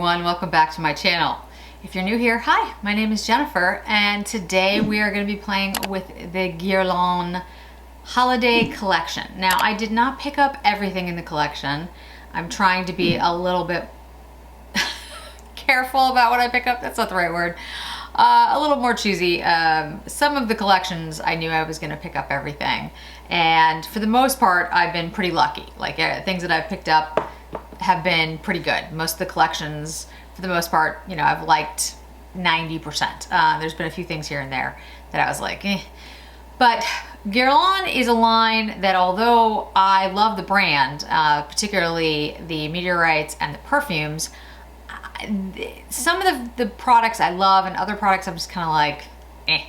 everyone, welcome back to my channel. If you're new here, hi, my name is Jennifer, and today we are going to be playing with the Guerlain Holiday collection. Now, I did not pick up everything in the collection. I'm trying to be a little bit careful about what I pick up. That's not the right word. A little more choosy. Some of the collections I knew I was going to pick up everything, and for the most part I've been pretty lucky. Like things that I've picked up have been pretty good. Most of the collections, for the most part, you know, I've liked 90%. There's been a few things here and there that I was like, eh. But Guerlain is a line that, although I love the brand, particularly the Meteorites and the Perfumes, some of the products I love and other products I'm just kind of like, eh.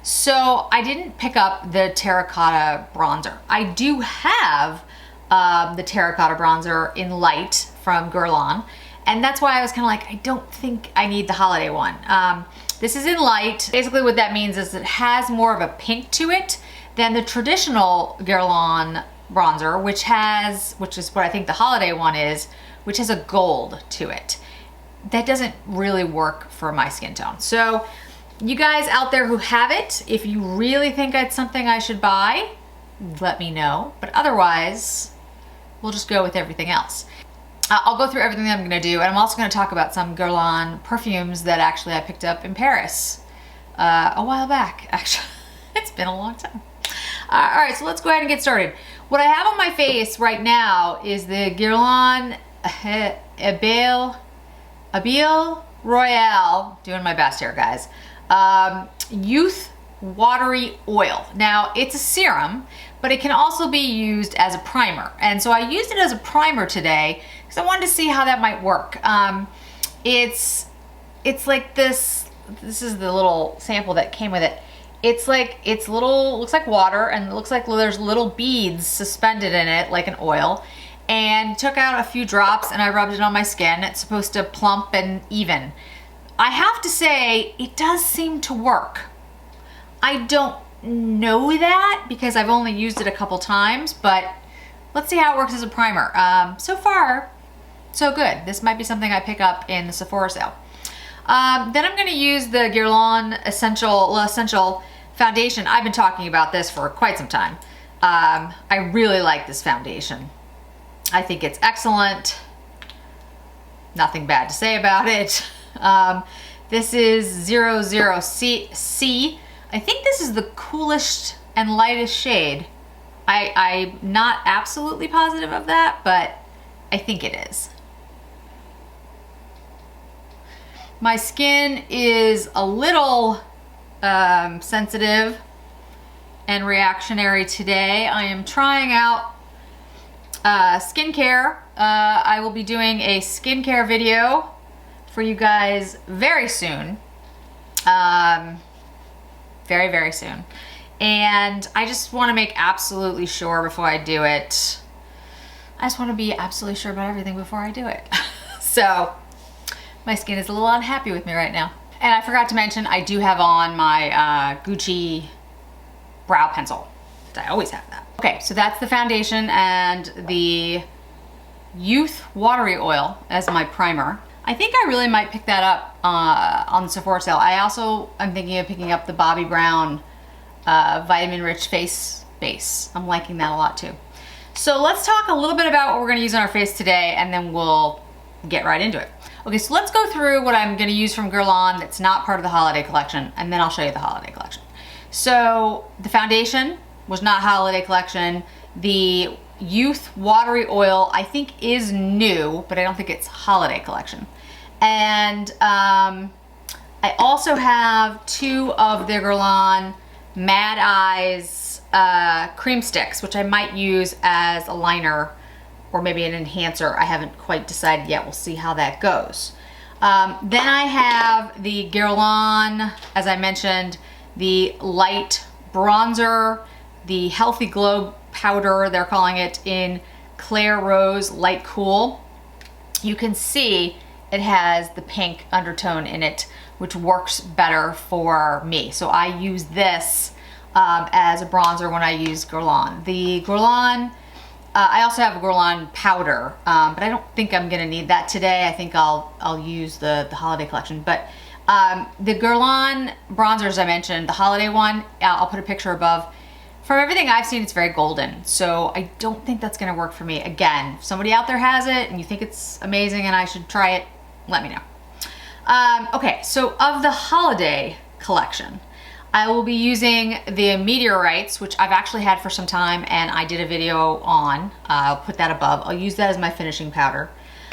So I didn't pick up the terracotta bronzer. I do have the terracotta bronzer in light from Guerlain, and that's why I was kind of like, I don't think I need the holiday one. This is in light. Basically what that means is it has more of a pink to it than the traditional Guerlain bronzer, which is what I think the holiday one is, which has a gold to it. That doesn't really work for my skin tone. So you guys out there who have it, if you really think it's something I should buy, let me know. But otherwise, we'll just go with everything else. I'll go through everything that I'm gonna do, and I'm also gonna talk about some Guerlain perfumes that actually I picked up in Paris a while back, actually. It's been a long time. All right, so let's go ahead and get started. What I have on my face right now is the Guerlain Eyebrow Royale, doing my best here, guys. Youth Watery Oil. Now, it's a serum, but it can also be used as a primer. And so I used it as a primer today because I wanted to see how that might work. It's like this is the little sample that came with it. It's looks like water, and it looks like there's little beads suspended in it, like an oil. And took out a few drops and I rubbed it on my skin. It's supposed to plump and even. I have to say, it does seem to work. I don't know that because I've only used it a couple times, but let's see how it works as a primer. So far, so good. This might be something I pick up in the Sephora sale. Then I'm gonna use the Guerlain Essential Foundation. I've been talking about this for quite some time. I really like this foundation. I think it's excellent. Nothing bad to say about it. This is 00C. I think this is the coolest and lightest shade. I'm not absolutely positive of that, but I think it is. My skin is a little sensitive and reactionary today. I am trying out skincare. I will be doing a skincare video for you guys very soon. Very, very soon. And I just want to make absolutely sure before I do it. I just want to be absolutely sure about everything before I do it. So my skin is a little unhappy with me right now. And I forgot to mention, I do have on my Gucci brow pencil. I always have that. Okay, so that's the foundation and the Youth Watery Oil as my primer. I think I really might pick that up on the Sephora sale. I also am thinking of picking up the Bobbi Brown Vitamin Rich Face Base. I'm liking that a lot too. So let's talk a little bit about what we're gonna use on our face today, and then we'll get right into it. Okay, so let's go through what I'm gonna use from Guerlain that's not part of the holiday collection, and then I'll show you the holiday collection. So the foundation was not holiday collection. The Youth Watery Oil I think is new, but I don't think it's holiday collection. And I also have two of the Guerlain Mad Eyes cream sticks, which I might use as a liner or maybe an enhancer. I haven't quite decided yet. We'll see how that goes. Then I have the Guerlain, as I mentioned, the light bronzer, the Healthy Glow powder, they're calling it, in Claire Rose Light Cool. You can see it has the pink undertone in it, which works better for me. So I use this as a bronzer when I use Guerlain. The Guerlain I also have a Guerlain powder, but I don't think I'm gonna need that today. I think I'll use the holiday collection. But the Guerlain bronzers I mentioned, the holiday one, I'll put a picture above. From everything I've seen, it's very golden, so I don't think that's gonna work for me. Again, if somebody out there has it and you think it's amazing and I should try it, let me know. Okay, so of the holiday collection, I will be using the Meteorites, which I've actually had for some time and I did a video on. I'll put that above. I'll use that as my finishing powder.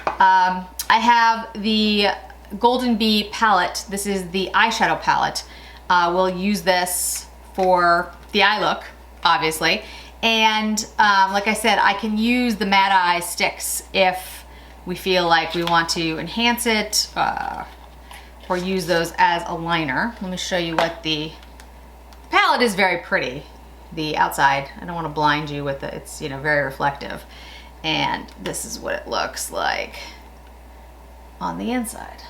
I have the Golden Bee palette. This is the eyeshadow palette. We'll use this for the eye look, obviously. And like I said, I can use the matte eye sticks if we feel like we want to enhance it or use those as a liner. Let me show you what the palette is. Very pretty, the outside. I don't want to blind you with it. It's, you know, very reflective. And this is what it looks like on the inside.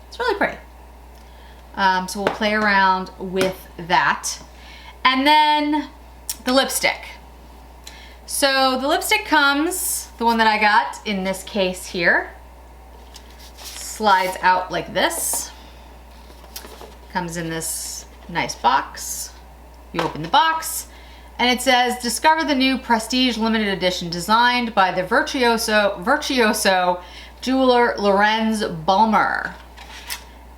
It's really pretty. So we'll play around with that. And then the lipstick. So the lipstick comes, the one that I got in this case here, slides out like this. Comes in this nice box. You open the box and it says, discover the new prestige limited edition designed by the virtuoso jeweler Lorenz Balmer.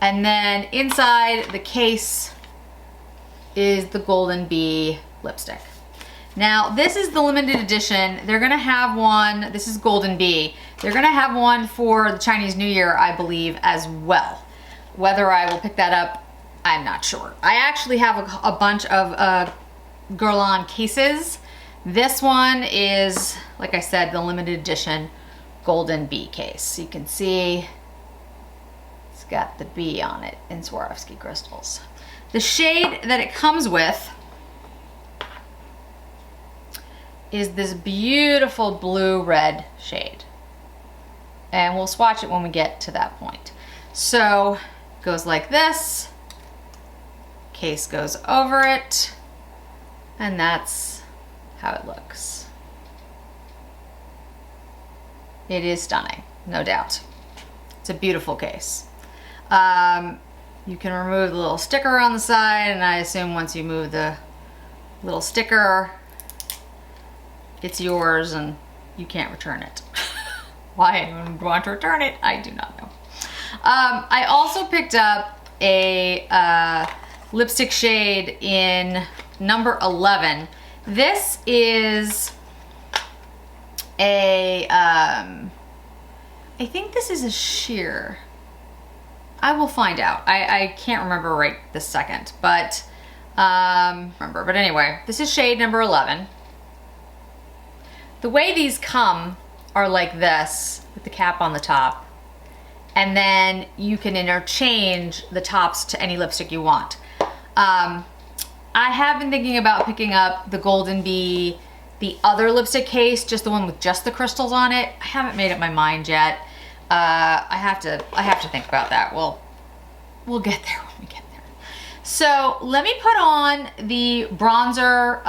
And then inside the case is the Golden Bee lipstick. Now this is the limited edition. They're gonna have one, this is Golden Bee. They're gonna have one for the Chinese New Year, I believe, as well. Whether I will pick that up, I'm not sure. I actually have a bunch of Guerlain cases. This one is, like I said, the limited edition Golden Bee case. You can see it's got the bee on it in Swarovski crystals. The shade that it comes with is this beautiful blue-red shade. And we'll swatch it when we get to that point. So it goes like this. Case goes over it. And that's how it looks. It is stunning, no doubt. It's a beautiful case. You can remove the little sticker on the side, and I assume once you move the little sticker, it's yours and you can't return it. Why anyone would want to return it, I do not know. I also picked up a lipstick shade in number 11. This is a, I think this is a sheer. I will find out. I can't remember right this second, but but anyway, this is shade number 11. The way these come are like this, with the cap on the top, and then you can interchange the tops to any lipstick you want. I have been thinking about picking up the Golden Bee, the other lipstick case, just the one with just the crystals on it. I haven't made up my mind yet. I have to think about that. We'll get there when we get there. So let me put on the bronzer,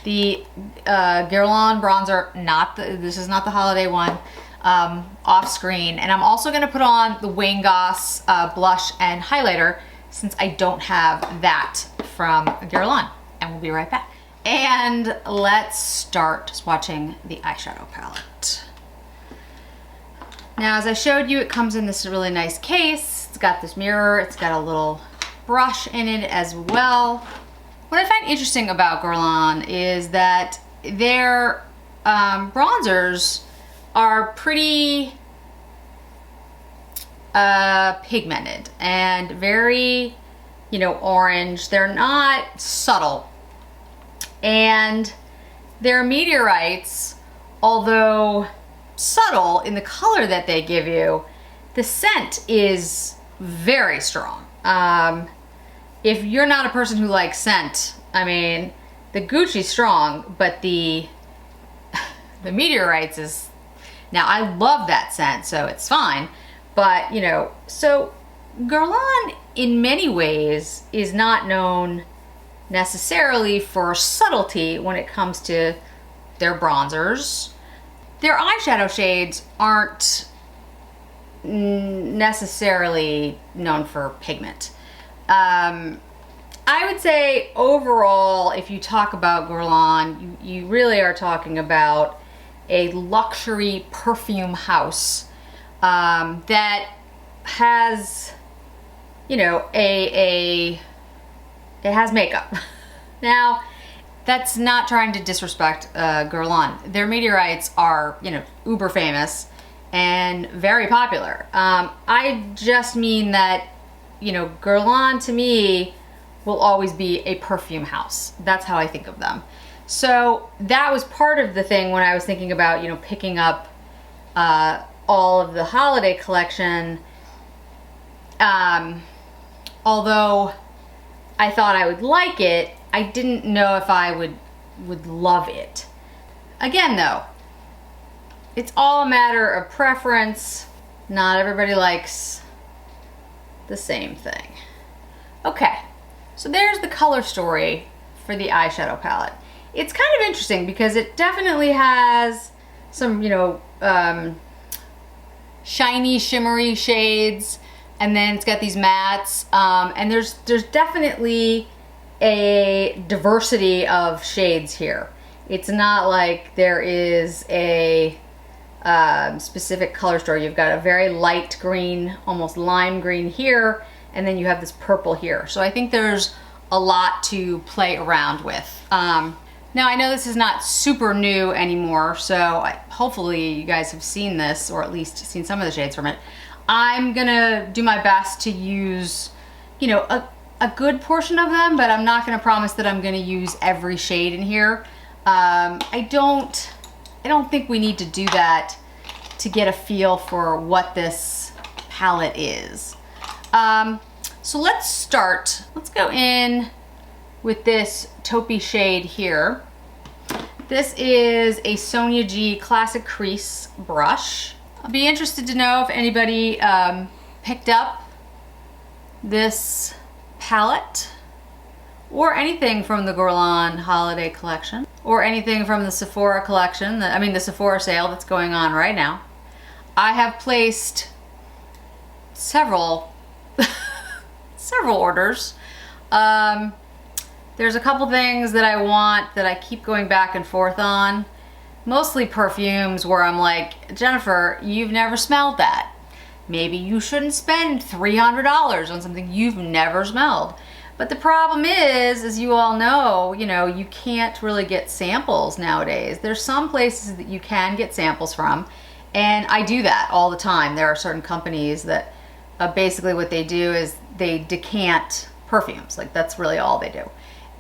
the Guerlain bronzer, this is not the holiday one, off screen. And I'm also gonna put on the Wayne Goss blush and highlighter, since I don't have that from Guerlain. And we'll be right back. And let's start swatching the eyeshadow palette. Now, as I showed you, it comes in this really nice case. It's got this mirror. It's got a little brush in it as well. What I find interesting about Guerlain is that their bronzers are pretty pigmented and very, you know, orange. They're not subtle. And their Meteorites, although subtle in the color that they give you, the scent is very strong. If you're not a person who likes scent, I mean, the Gucci's strong, but the Meteorites is, now I love that scent, so it's fine, but you know, so Guerlain in many ways is not known necessarily for subtlety when it comes to they're bronzers. Their eyeshadow shades aren't necessarily known for pigment. I would say overall, if you talk about Guerlain, you really are talking about a luxury perfume house that has, you know, it has makeup. Now, that's not trying to disrespect Guerlain. Their meteorites are, you know, uber famous and very popular. I just mean that, you know, Guerlain to me will always be a perfume house. That's how I think of them. So that was part of the thing when I was thinking about, you know, picking up all of the holiday collection. Although I thought I would like it, I didn't know if I would love it. Again though, it's all a matter of preference. Not everybody likes the same thing. Okay, so there's the color story for the eyeshadow palette. It's kind of interesting because it definitely has some, you know, shiny, shimmery shades, and then it's got these mattes, and there's definitely a diversity of shades here. It's not like there is a specific color story. You've got a very light green, almost lime green here, and then you have this purple here. So I think there's a lot to play around with. Now I know this is not super new anymore, so hopefully you guys have seen this, or at least seen some of the shades from it. I'm gonna do my best to use, you know, a good portion of them, but I'm not gonna promise that I'm gonna use every shade in here. I don't think we need to do that to get a feel for what this palette is. So let's start. Let's go in with this taupey shade here. This is a Sonia G Classic Crease brush. I'll be interested to know if anybody picked up this palette or anything from the Guerlain holiday collection or anything from the Sephora collection, the Sephora sale that's going on right now. I have placed several orders. There's a couple things that I want that I keep going back and forth on. Mostly perfumes where I'm like, Jennifer, you've never smelled that. Maybe you shouldn't spend $300 on something you've never smelled. But the problem is, as you all know, you know, you can't really get samples nowadays. There's some places that you can get samples from, and I do that all the time. There are certain companies that basically what they do is they decant perfumes. Like, that's really all they do.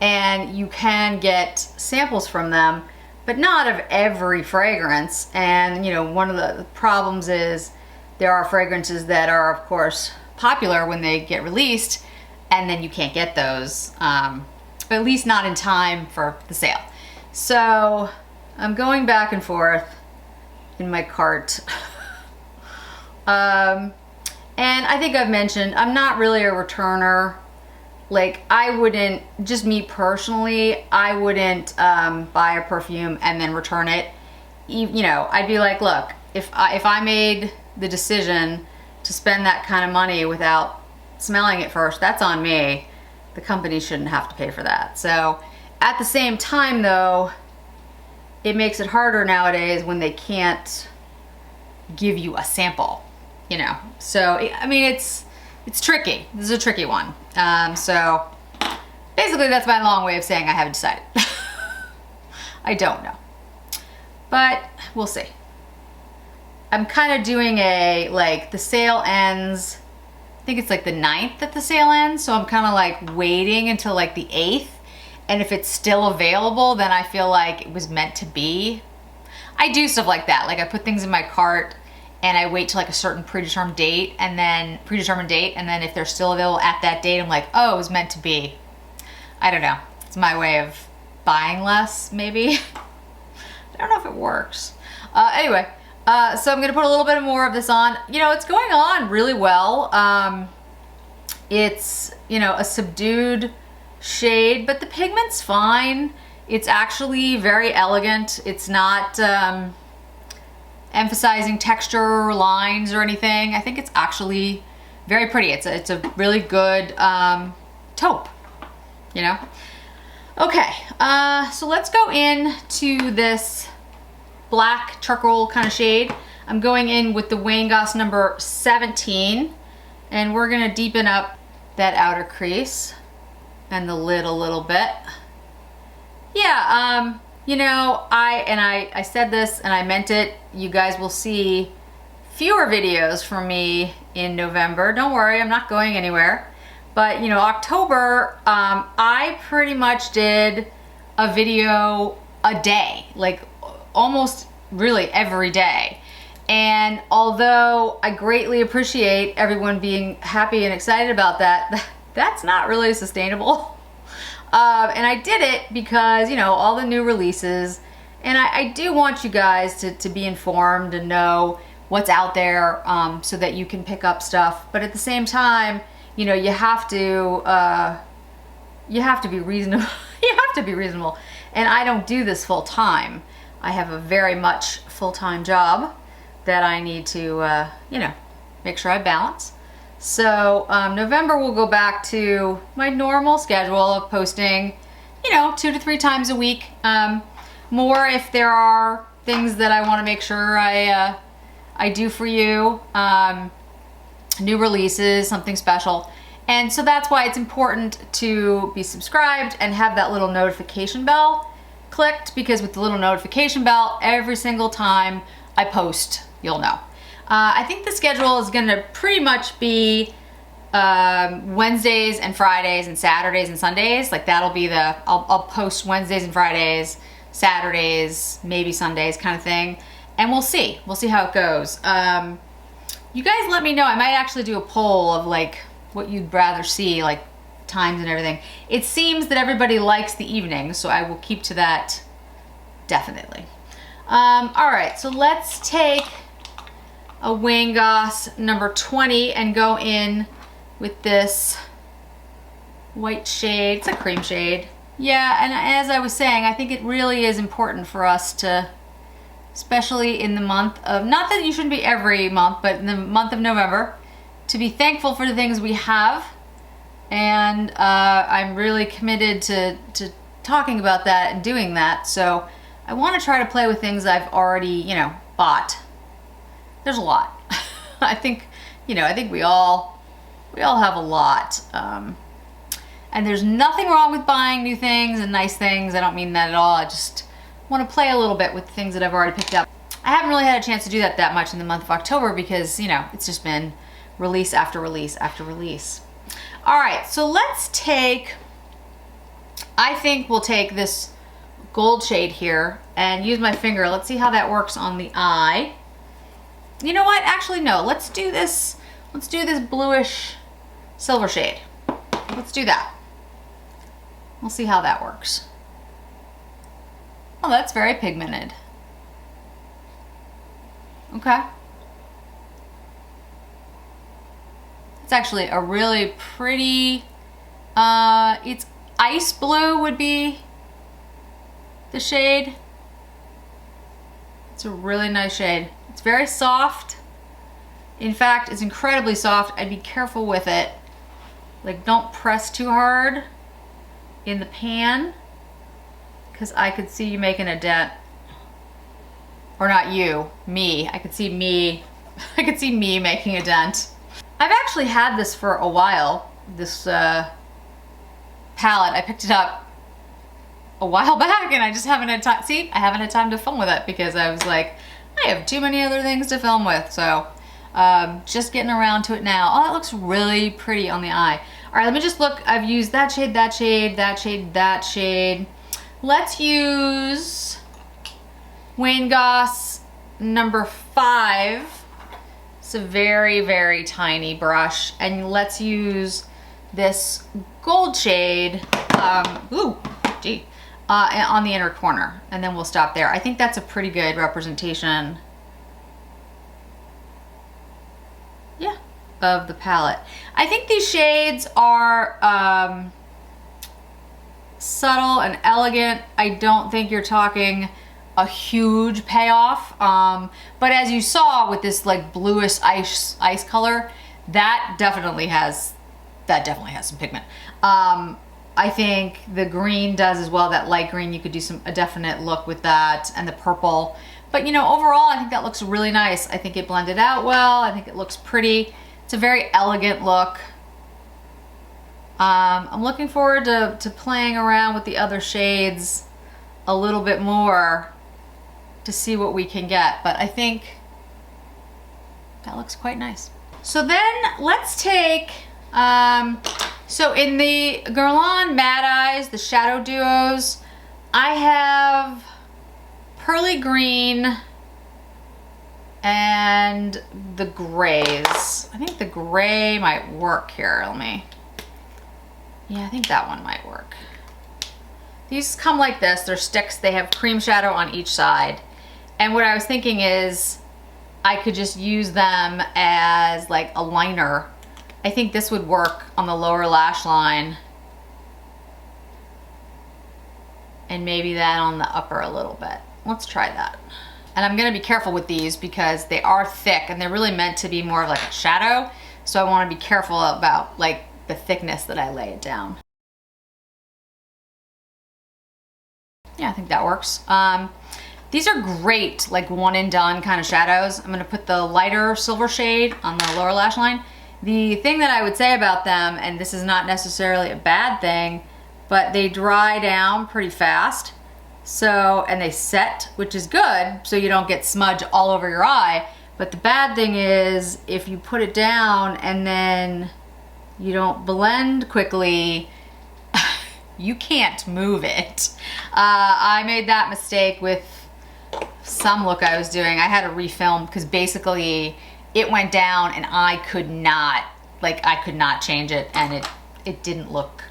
And you can get samples from them, but not of every fragrance. And, you know, one of the problems is there are fragrances that are, of course, popular when they get released, and then you can't get those, at least not in time for the sale. So I'm going back and forth in my cart. And I think I've mentioned, I'm not really a returner. Like, I wouldn't, just me personally, I wouldn't buy a perfume and then return it. You know, I'd be like, look, if I made the decision to spend that kind of money without smelling it first, that's on me. The company shouldn't have to pay for that. So at the same time though, it makes it harder nowadays when they can't give you a sample, you know. So, I mean, it's tricky. This is a tricky one. So basically that's my long way of saying I haven't decided. I don't know, but we'll see. I'm kind of doing like the sale ends, I think it's like the 9th that the sale ends. So I'm kind of like waiting until like the 8th. And if it's still available, then I feel like it was meant to be. I do stuff like that. Like, I put things in my cart and I wait till like a certain predetermined date, and then if they're still available at that date, I'm like, oh, it was meant to be. I don't know. It's my way of buying less, maybe. I don't know if it works. Anyway, so I'm gonna put a little bit more of this on. You know, it's going on really well. It's, you know, a subdued shade, but the pigment's fine. It's actually very elegant. It's not emphasizing texture or lines or anything. I think it's actually very pretty. It's a really good taupe, you know? Okay, so let's go into this black charcoal kind of shade. I'm going in with the Wayne Goss number 17, and we're gonna deepen up that outer crease and the lid a little bit. Yeah, you know, I said this and I meant it. You guys will see fewer videos from me in November. Don't worry, I'm not going anywhere. But you know, October, I pretty much did a video a day, like almost really every day. And although I greatly appreciate everyone being happy and excited about that, that's not really sustainable. And I did it because, you know, all the new releases, and I do want you guys to be informed and know what's out there, so that you can pick up stuff. But at the same time, you know, you have to be reasonable. You have to be reasonable. And I don't do this full time. I have a very much full-time job that I need to, you know, make sure I balance. So November we'll go back to my normal schedule of posting, you know, 2 to 3 times a week. More if there are things that I want to make sure I do for you. New releases, something special. And so that's why it's important to be subscribed and have that little notification bell clicked, because with the little notification bell, every single time I post, you'll know. I think the schedule is gonna pretty much be Wednesdays and Fridays and Saturdays and Sundays. Like that'll be the, I'll post Wednesdays and Fridays, Saturdays, maybe Sundays kind of thing. And we'll see how it goes. You guys let me know. I might actually do a poll of like what you'd rather see, like times and everything. It seems that everybody likes the evening, so I will keep to that definitely. All right, so let's take a Wayne Goss number 20 and go in with this white shade. It's a cream shade. Yeah, and as I was saying, I think it really is important for us to, especially in the month of, not that you shouldn't be every month, but in the month of November, to be thankful for the things we have. And I'm really committed to talking about that and doing that. So I want to try to play with things I've already, you know, bought. There's a lot. I think, you know, I think we all have a lot. And there's nothing wrong with buying new things and nice things. I don't mean that at all. I just want to play a little bit with the things that I've already picked up. I haven't really had a chance to do that much in the month of October because, you know, it's just been release after release after release. All right, so let's take, I think we'll take this gold shade here and use my finger. Let's see how that works on the eye. You know what? Actually, no. Let's do this bluish silver shade. Let's do that. We'll see how that works. Oh, that's very pigmented. Okay. It's actually a really pretty, it's ice blue would be the shade. It's a really nice shade. It's very soft. In fact, it's incredibly soft. I'd be careful with it. Like, don't press too hard in the pan, because I could see you making a dent. Or not you, me. I could see me making a dent. I've actually had this for a while, this palette. I picked it up a while back and I just haven't had time. See, I haven't had time to film with it because I was like, I have too many other things to film with. So just getting around to it now. Oh, that looks really pretty on the eye. All right, let me just look. I've used that shade, that shade, that shade, that shade. Let's use Wayne Goss number 5. It's a very, very tiny brush. And let's use this gold shade, on the inner corner. And then we'll stop there. I think that's a pretty good representation, yeah, of the palette. I think these shades are subtle and elegant. I don't think you're talking a huge payoff. But as you saw with this like bluish ice color, that definitely has some pigment. I think the green does as well. That light green, you could do a definite look with that, and the purple. But you know, overall, I think that looks really nice. I think it blended out well. I think it looks pretty. It's a very elegant look. I'm looking forward to playing around with the other shades a little bit more to see what we can get. But I think that looks quite nice. So then let's take, so in the Guerlain Mad Eyes, the Shadow Duos, I have Pearly Green and the grays. I think the gray might work here. Yeah, I think that one might work. These come like this. They're sticks. They have cream shadow on each side. And what I was thinking is I could just use them as like a liner. I think this would work on the lower lash line. And maybe that on the upper a little bit. Let's try that. And I'm gonna be careful with these because they are thick and they're really meant to be more of like a shadow. So I wanna be careful about like the thickness that I lay it down. Yeah, I think that works. These are great, like one and done kind of shadows. I'm gonna put the lighter silver shade on the lower lash line. The thing that I would say about them, and this is not necessarily a bad thing, but they dry down pretty fast. So, and they set, which is good, so you don't get smudge all over your eye. But the bad thing is if you put it down and then you don't blend quickly, you can't move it. I made that mistake with some look I was doing. I had to refilm because basically it went down and I could not change it, and it didn't look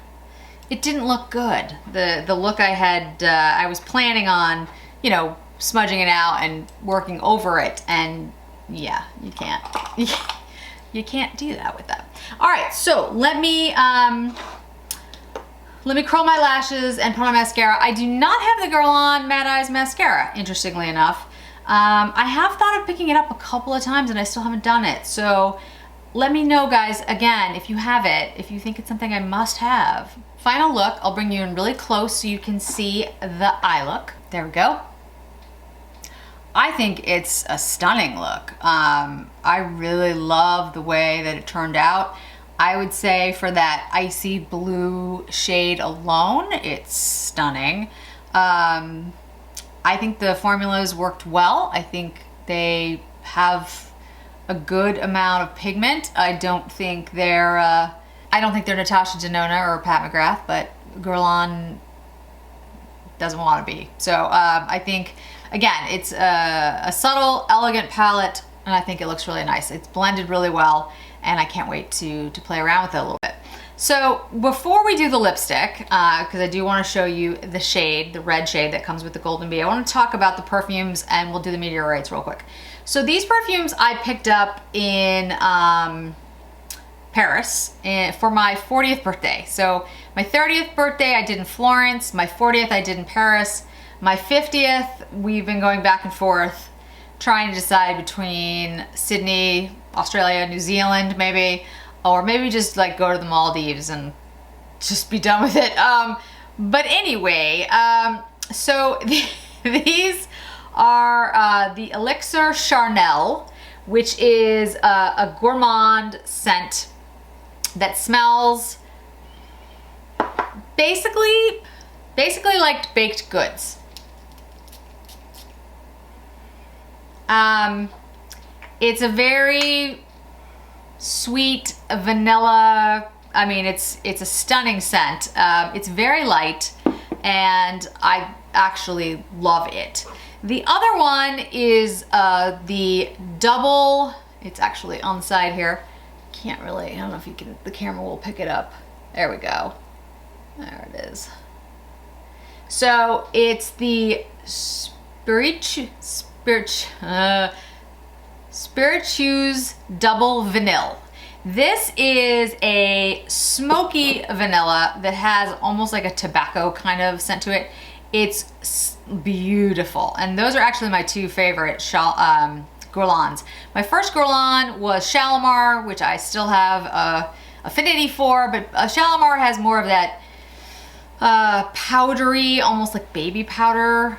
good. The look I had, I was planning on, you know, smudging it out and working over it, and yeah, you can't. You can't do that with that. All right, so let me curl my lashes and put on mascara. I do not have the Guerlain Mad Eyes mascara, interestingly enough. I have thought of picking it up a couple of times and I still haven't done it. So let me know, guys, again, if you have it, if you think it's something I must have. Final look, I'll bring you in really close so you can see the eye look. There we go. I think it's a stunning look. I really love the way that it turned out. I would say for that icy blue shade alone, it's stunning. I think the formulas worked well. I think they have a good amount of pigment. I don't think they're Natasha Denona or Pat McGrath, but Guerlain doesn't want to be. So I think, again, it's a subtle, elegant palette, and I think it looks really nice. It's blended really well, and I can't wait to play around with it a little bit. So before we do the lipstick, because I do want to show you the shade, the red shade that comes with the Golden Bee, I want to talk about the perfumes, and we'll do the Meteorites real quick. So these perfumes I picked up in Paris for my 40th birthday. So my 30th birthday I did in Florence, my 40th I did in Paris, my 50th we've been going back and forth trying to decide between Sydney, Australia, New Zealand maybe, or maybe just like go to the Maldives and just be done with it. But anyway, so these are the Elixir Charnel, which is a gourmand scent that smells basically like baked goods. It's a very sweet vanilla. I mean, it's a stunning scent. It's very light, and I actually love it. The other one is the double. It's actually on the side here. Can't really. I don't know if you can. The camera will pick it up. There we go. There it is. So it's the Spiritueuse Double Vanille. This is a smoky vanilla that has almost like a tobacco kind of scent to it. It's beautiful. And those are actually my two favorite Guerlains. My first Guerlain was Shalimar, which I still have a affinity for, but Shalimar has more of that powdery, almost like baby powder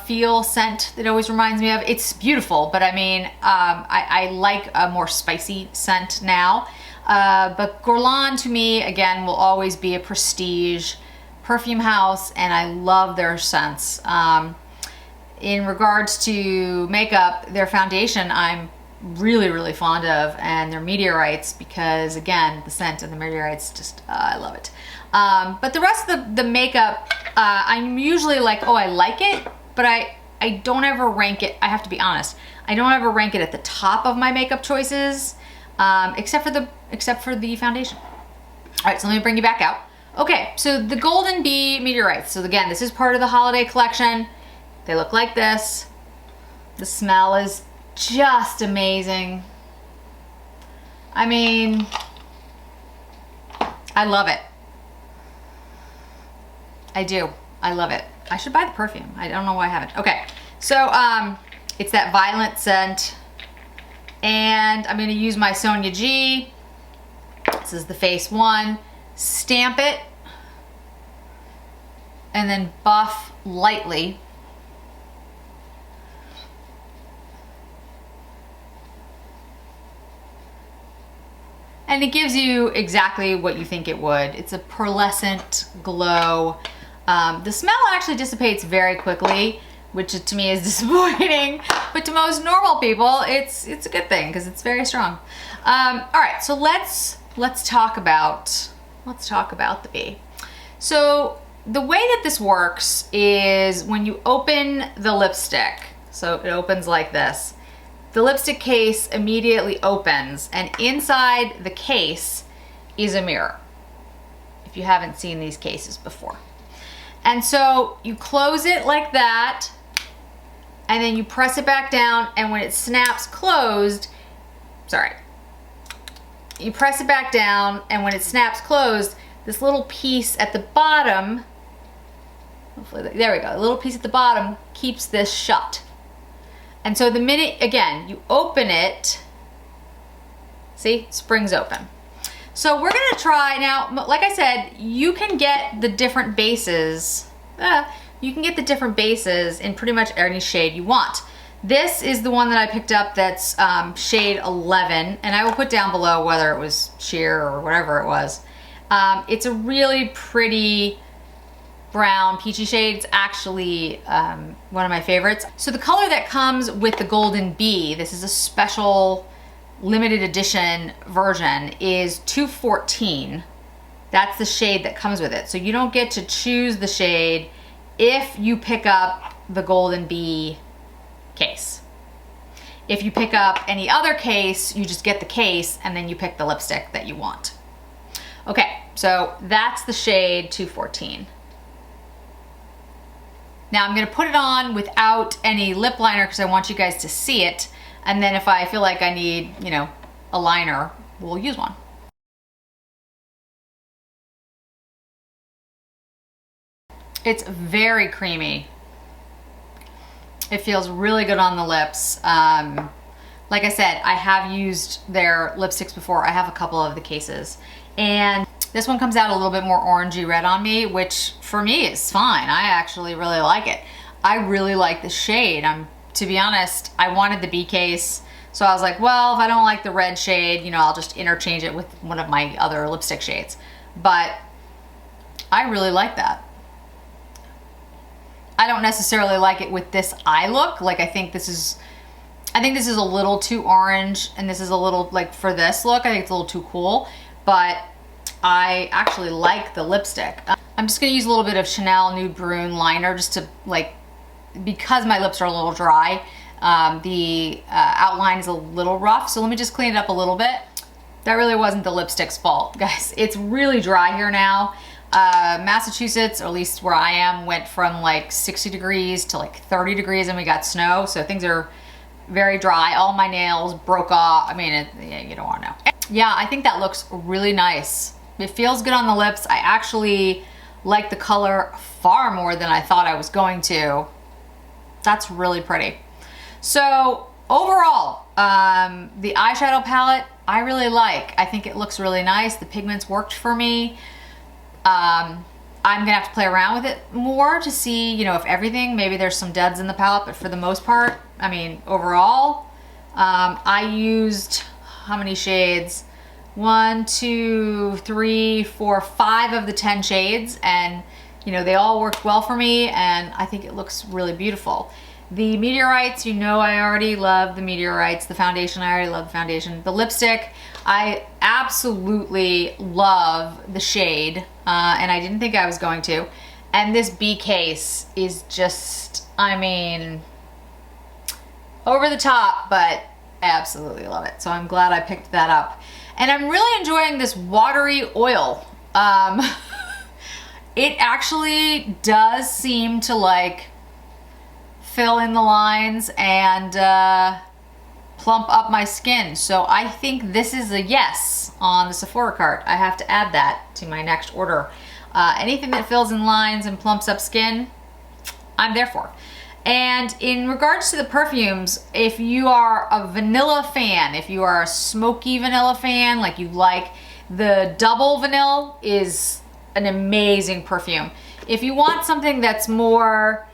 feel scent that always reminds me of. It's beautiful, but I mean, I like a more spicy scent now. But Guerlain to me, again, will always be a prestige perfume house, and I love their scents. In regards to makeup, their foundation I'm really, really fond of, and their Meteorites, because again, the scent of the Meteorites, just, I love it. But the rest of the makeup, I'm usually like, oh, I like it, but I don't ever rank it, I have to be honest, I don't ever rank it at the top of my makeup choices, except for the foundation. All right, so let me bring you back out. Okay, so the Golden Bee Meteorites. So again, this is part of the holiday collection. They look like this. The smell is just amazing. I mean, I love it. I do. I love it. I should buy the perfume. I don't know why I haven't. Okay, so it's that violet scent, and I'm going to use my Sonia G. This is the face one. Stamp it, and then buff lightly. And it gives you exactly what you think it would. It's a pearlescent glow. The smell actually dissipates very quickly, which to me is disappointing, but to most normal people, it's a good thing because it's very strong. All right, so let's talk about the bee. So the way that this works is when you open the lipstick, so it opens like this, the lipstick case immediately opens, and inside the case is a mirror, if you haven't seen these cases before. And so you close it like that, and then you press it back down, and when it snaps closed, you press it back down, and when it snaps closed, this little piece at the bottom, hopefully, there we go, a little piece at the bottom keeps this shut. And so the minute, again, you open it, see, springs open. So we're gonna try, now, like I said, you can get the different bases, in pretty much any shade you want. This is the one that I picked up that's shade 11, and I will put down below whether it was sheer or whatever it was. It's a really pretty brown peachy shade. It's actually one of my favorites. So the color that comes with the Golden Bee, this is a special limited edition version, is 214. That's the shade that comes with it. So you don't get to choose the shade if you pick up the Golden Bee case. If you pick up any other case, you just get the case and then you pick the lipstick that you want. Okay, so that's the shade 214. Now I'm gonna put it on without any lip liner because I want you guys to see it. And then if I feel like I need, you know, a liner, we'll use one. It's very creamy. It feels really good on the lips. Like I said, I have used their lipsticks before. I have a couple of the cases. And this one comes out a little bit more orangey red on me, which for me is fine. I actually really like it. I really like the shade. To be honest, I wanted the Bee case. So I was like, well, if I don't like the red shade, you know, I'll just interchange it with one of my other lipstick shades. But I really like that. I don't necessarily like it with this eye look. Like I think this is a little too orange, and this is a little, like for this look, I think it's a little too cool, but I actually like the lipstick. I'm just gonna use a little bit of Chanel Nude Brune liner just to because my lips are a little dry, the outline is a little rough, so let me just clean it up a little bit. That really wasn't the lipstick's fault, guys. It's really dry here now. Massachusetts, or at least where I am, went from like 60 degrees to like 30 degrees and we got snow, so things are very dry. All my nails broke off. I mean, yeah, you don't want to know. Yeah, I think that looks really nice. It feels good on the lips. I actually like the color far more than I thought I was going to. That's really pretty. So overall, the eyeshadow palette I really like. I think it looks really nice. The pigments worked for me. I'm gonna have to play around with it more to see, you know, if everything, maybe there's some duds in the palette, but for the most part, I mean, overall, I used, how many shades? 1, 2, 3, 4, 5 of the 10 shades, and you know, they all worked well for me, and I think it looks really beautiful. The Meteorites, you know, I already love the Meteorites. The foundation, I already love the foundation. The lipstick, I absolutely love the shade, and I didn't think I was going to. And this Bee case is just, I mean, over the top, but I absolutely love it. So I'm glad I picked that up. And I'm really enjoying this Watery Oil. It actually does seem to like fill in the lines and plump up my skin. So I think this is a yes on the Sephora cart. I have to add that to my next order. Anything that fills in lines and plumps up skin, I'm there for. And in regards to the perfumes, if you are a vanilla fan, if you are a smoky vanilla fan, like you like, the double vanilla is an amazing perfume. If you want something that's more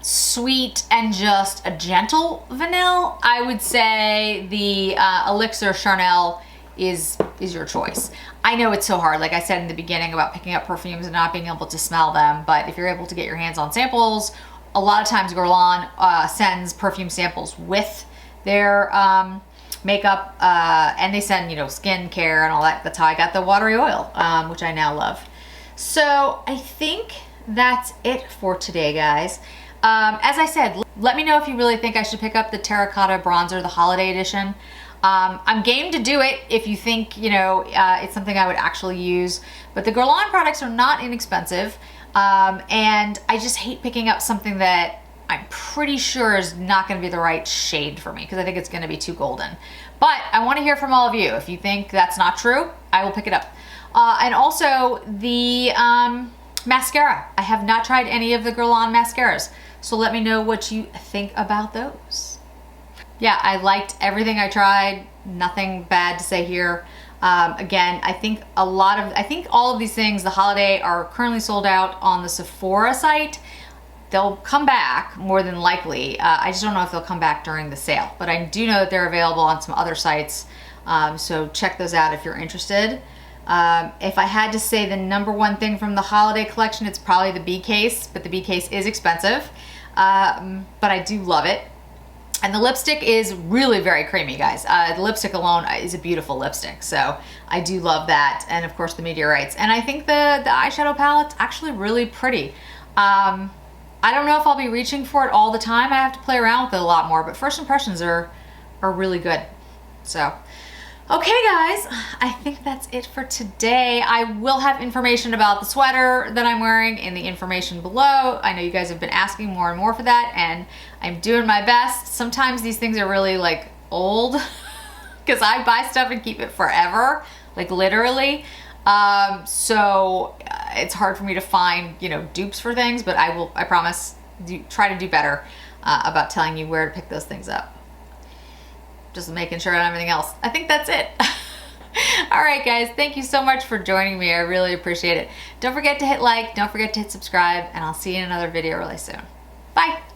sweet and just a gentle vanilla, I would say the Elixir Charnel is your choice. I know it's so hard, like I said in the beginning about picking up perfumes and not being able to smell them, but if you're able to get your hands on samples, a lot of times Guerlain sends perfume samples with their makeup, and they send, you know, skincare and all that. That's how I got the Watery Oil, which I now love. So I think that's it for today, guys. As I said, let me know if you really think I should pick up the Terracotta Bronzer, the Holiday Edition. I'm game to do it if you think, you know, it's something I would actually use. But the Guerlain products are not inexpensive. And I just hate picking up something that I'm pretty sure is not going to be the right shade for me, because I think it's going to be too golden. But I want to hear from all of you. If you think that's not true, I will pick it up. And also the mascara. I have not tried any of the Guerlain mascaras, so let me know what you think about those. Yeah, I liked everything I tried. Nothing bad to say here. Again, I think all of these things, the Holiday, are currently sold out on the Sephora site. They'll come back more than likely. I just don't know if they'll come back during the sale, but I do know that they're available on some other sites. So check those out if you're interested. If I had to say the #1 thing from the Holiday collection, it's probably the Bee case, but the Bee case is expensive. But I do love it. And the lipstick is really very creamy, guys. The lipstick alone is a beautiful lipstick, so I do love that. And of course the Meteorites. And I think the eyeshadow palette's actually really pretty. I don't know if I'll be reaching for it all the time. I have to play around with it a lot more, but first impressions are really good. So, okay guys, I think that's it for today. I will have information about the sweater that I'm wearing in the information below. I know you guys have been asking more and more for that, and I'm doing my best. Sometimes these things are really like old because I buy stuff and keep it forever, like literally. So it's hard for me to find, you know, dupes for things, but I promise, try to do better about telling you where to pick those things up. Just making sure on everything else. I think that's it. All right, guys, thank you so much for joining me. I really appreciate it. Don't forget to hit like, don't forget to hit subscribe, and I'll see you in another video really soon. Bye.